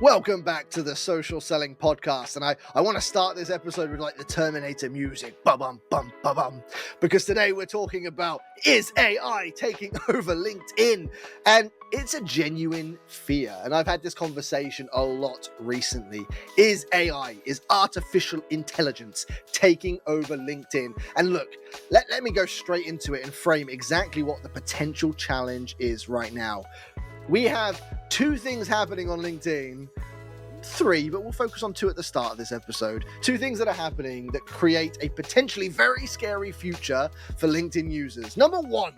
Welcome back to the Social Selling Podcast, and I want to start this episode with like the Terminator music, bum bum bum, because today we're talking about, is AI taking over LinkedIn? And it's a genuine fear, and I've had this conversation a lot recently. Is artificial intelligence taking over LinkedIn? And look, let me go straight into it and frame exactly what the potential challenge is right now. We have two things happening on LinkedIn, three, but we'll focus on two at the start of this episode. Two things that are happening that create a potentially very scary future for LinkedIn users. Number one,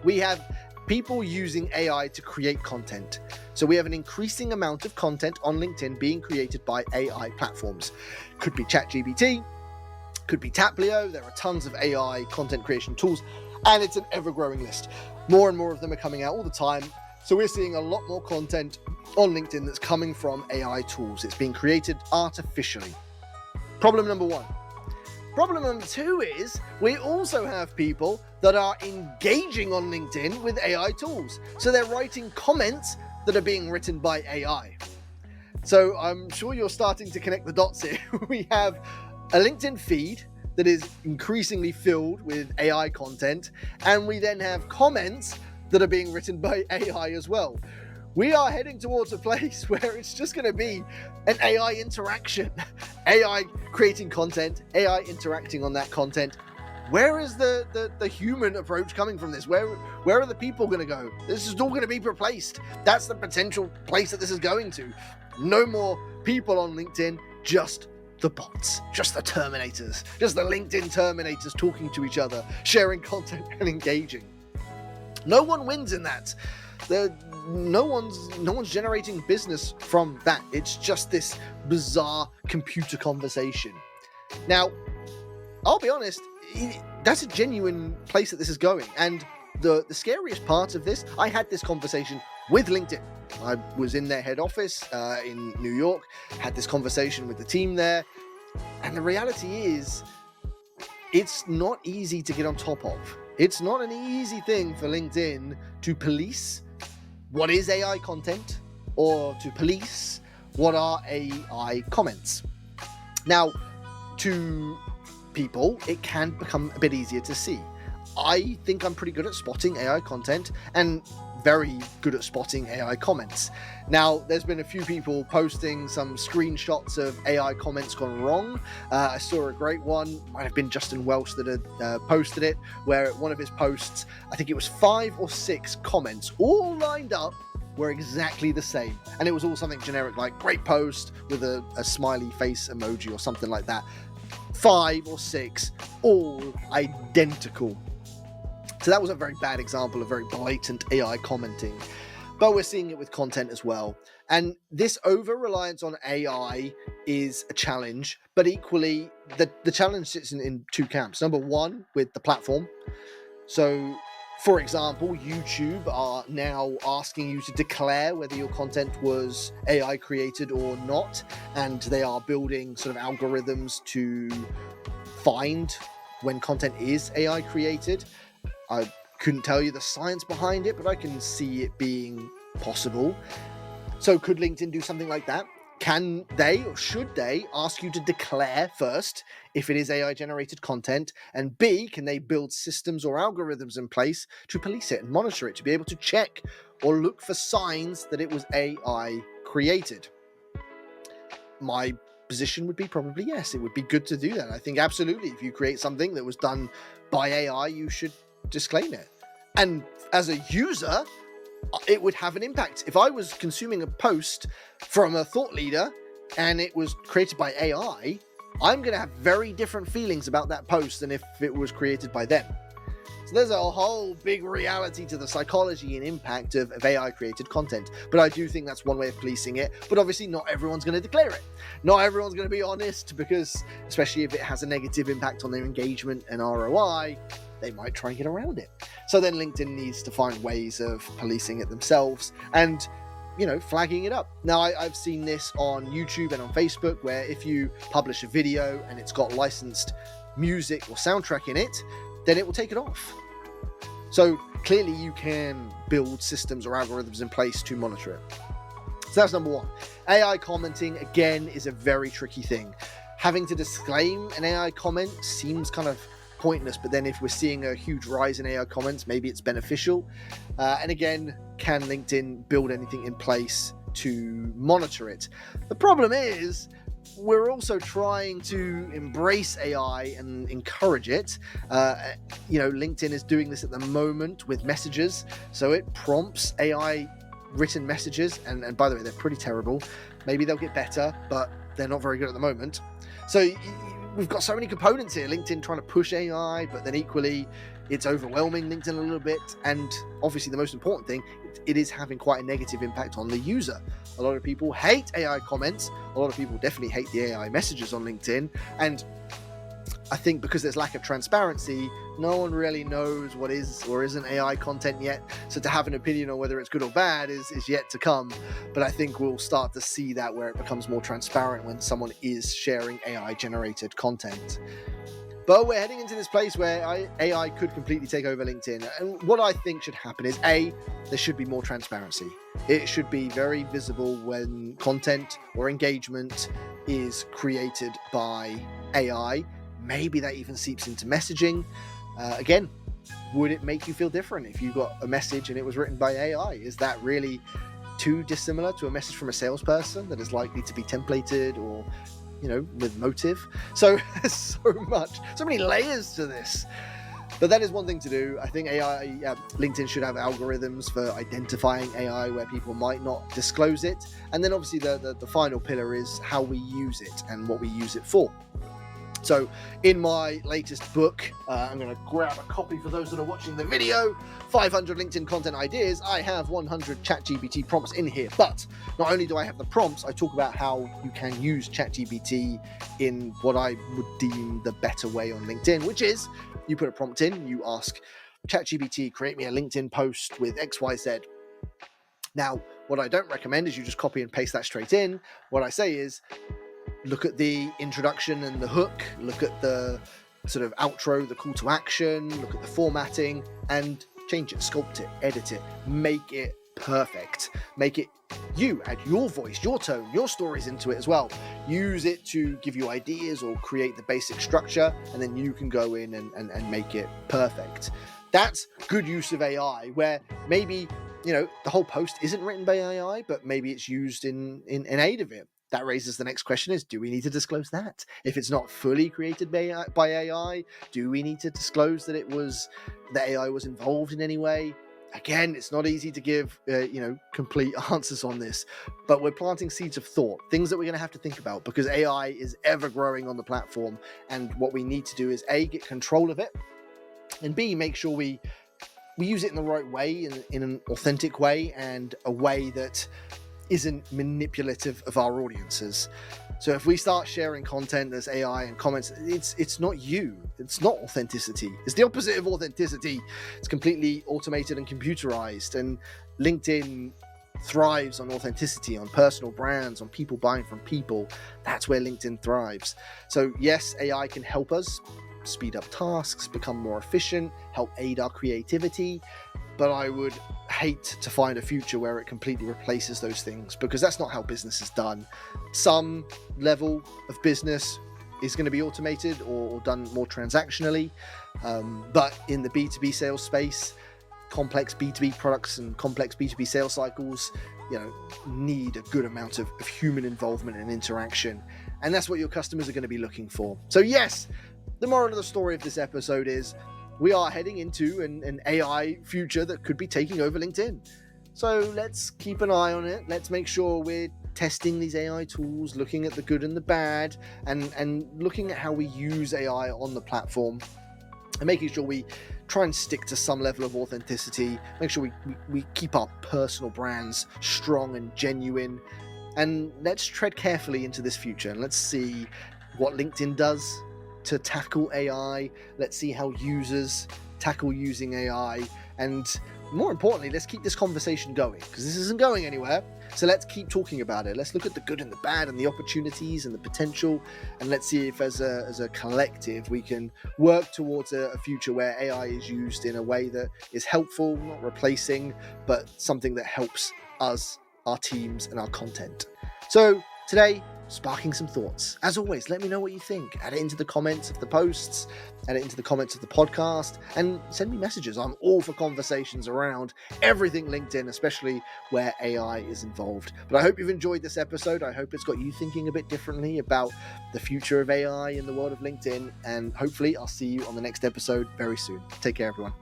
we have people using AI to create content. So we have an increasing amount of content on LinkedIn being created by AI platforms. Could be ChatGPT, could be Taplio. There are tons of AI content creation tools, and it's an ever-growing list. More and more of them are coming out all the time. So we're seeing a lot more content on LinkedIn that's coming from AI tools. It's being created artificially. Problem number one. Problem number two is we also have people that are engaging on LinkedIn with AI tools. So they're writing comments that are being written by AI. So I'm sure you're starting to connect the dots here. We have a LinkedIn feed that is increasingly filled with AI content, and we then have comments that are being written by AI as well. We are heading towards a place where it's just going to be an AI interaction, AI creating content, AI interacting on that content. Where is the human approach coming from this? Where are the people going to go? This is all going to be replaced. That's the potential place that this is going to. No more people on LinkedIn, just the bots, just the Terminators, just the LinkedIn Terminators talking to each other, sharing content and engaging. No one wins in that. No one's generating business from that. It's just this bizarre computer conversation. Now, I'll be honest, that's a genuine place that this is going. And the scariest part of this, I had this conversation with LinkedIn. I was in their head office in New York, had this conversation with the team there. And the reality is, it's not easy to get on top of. It's not an easy thing for LinkedIn to police what is AI content or to police what are AI comments. Now, to people, it can become a bit easier to see. I think I'm pretty good at spotting AI content and very good at spotting AI comments. Now, there's been a few people posting some screenshots of AI comments gone wrong. I saw a great one, might have been Justin Welsh that had posted it, where one of his posts, I think it was 5 or 6 comments, all lined up, were exactly the same. And it was all something generic like great post with a smiley face emoji or something like that. 5 or 6, all identical. So that was a very bad example of very blatant AI commenting. But we're seeing it with content as well. And this over-reliance on AI is a challenge, but equally, the challenge sits in two camps. Number one, with the platform. So, for example, YouTube are now asking you to declare whether your content was AI created or not. And they are building sort of algorithms to find when content is AI created. I couldn't tell you the science behind it, but I can see it being possible. So could LinkedIn do something like that? Can they or should they ask you to declare first if it is AI generated content? And B, can they build systems or algorithms in place to police it and monitor it, to be able to check or look for signs that it was AI created? My position would be probably yes. It would be good to do that. I think absolutely, if you create something that was done by AI, you should disclaim it. And as a user, it would have an impact. If I was consuming a post from a thought leader and it was created by AI, I'm going to have very different feelings about that post than if it was created by them. So there's a whole big reality to the psychology and impact of AI created content. But I do think that's one way of policing it. But obviously not everyone's going to declare it. Not everyone's going to be honest, because especially if it has a negative impact on their engagement and ROI, they might try and get around it. So then LinkedIn needs to find ways of policing it themselves and, flagging it up. Now, I've seen this on YouTube and on Facebook, where if you publish a video and it's got licensed music or soundtrack in it, then it will take it off. So clearly you can build systems or algorithms in place to monitor it. So that's number one. AI commenting, again, is a very tricky thing. Having to disclaim an AI comment seems kind of pointless, but then if we're seeing a huge rise in AI comments, maybe it's beneficial. And again, can LinkedIn build anything in place to monitor it? The problem is, we're also trying to embrace AI and encourage it. LinkedIn is doing this at the moment with messages. So it prompts AI written messages. And by the way, they're pretty terrible. Maybe they'll get better, but they're not very good at the moment. So we've got so many components here. LinkedIn trying to push AI, but then equally it's overwhelming LinkedIn a little bit. And obviously the most important thing, it is having quite a negative impact on the user. A lot of people hate AI comments. A lot of people definitely hate the AI messages on LinkedIn. And I think because there's lack of transparency, no one really knows what is or isn't AI content yet. So to have an opinion on whether it's good or bad is yet to come. But I think we'll start to see that where it becomes more transparent when someone is sharing AI generated content. But we're heading into this place where AI could completely take over LinkedIn. And what I think should happen is, A, there should be more transparency. It should be very visible when content or engagement is created by AI. Maybe that even seeps into messaging. Again, would it make you feel different if you got a message and it was written by AI? Is that really too dissimilar to a message from a salesperson that is likely to be templated or with motive? So so many layers to this. But that is one thing to do. I think LinkedIn should have algorithms for identifying AI where people might not disclose it. And then obviously the final pillar is how we use it and what we use it for. So in my latest book, I'm going to grab a copy for those that are watching the video, 500 LinkedIn content ideas, I have 100 ChatGPT prompts in here. But not only do I have the prompts, I talk about how you can use ChatGPT in what I would deem the better way on LinkedIn, which is you put a prompt in, you ask ChatGPT, create me a LinkedIn post with XYZ. Now, what I don't recommend is you just copy and paste that straight in. What I say is, look at the introduction and the hook, look at the sort of outro, the call to action, look at the formatting, and change it, sculpt it, edit it, make it perfect. Make it you, add your voice, your tone, your stories into it as well. Use it to give you ideas or create the basic structure, and then you can go in and make it perfect. That's good use of AI, where maybe, the whole post isn't written by AI, but maybe it's used in aid of it. That raises the next question is, do we need to disclose that? If it's not fully created by AI, do we need to disclose that AI was involved in any way? Again, it's not easy to give, complete answers on this, but we're planting seeds of thought, things that we're going to have to think about, because AI is ever growing on the platform. And what we need to do is A, get control of it, and B, make sure we use it in the right way, in an authentic way, and a way that isn't manipulative of our audiences. So if we start sharing content that's AI and comments, it's not you. It's not authenticity. It's the opposite of authenticity. It's completely automated and computerized. And LinkedIn thrives on authenticity, on personal brands, on people buying from people. That's where LinkedIn thrives. So yes, AI can help us speed up tasks, become more efficient, help aid our creativity. But I would hate to find a future where it completely replaces those things, because that's not how business is done. Some level of business is going to be automated or done more transactionally. But in the B2B sales space, complex B2B products and complex B2B sales cycles, need a good amount of human involvement and interaction. And that's what your customers are going to be looking for. So yes, the moral of the story of this episode is, we are heading into an AI future that could be taking over LinkedIn. So let's keep an eye on it. Let's make sure we're testing these AI tools, looking at the good and the bad, and looking at how we use AI on the platform, and making sure we try and stick to some level of authenticity, make sure we keep our personal brands strong and genuine. And let's tread carefully into this future, and let's see what LinkedIn does to tackle AI. Let's see how users tackle using AI. And more importantly, let's keep this conversation going, because this isn't going anywhere. So let's keep talking about it. Let's look at the good and the bad and the opportunities and the potential. And let's see if as a collective, we can work towards a future where AI is used in a way that is helpful, not replacing, but something that helps us our teams and our content. So today, sparking some thoughts. As always, let me know what you think. Add it into the comments of the posts, add it into the comments of the podcast, and send me messages. I'm all for conversations around everything LinkedIn, especially where AI is involved. But I hope you've enjoyed this episode. I hope it's got you thinking a bit differently about the future of AI in the world of LinkedIn. And hopefully I'll see you on the next episode very soon. Take care, everyone.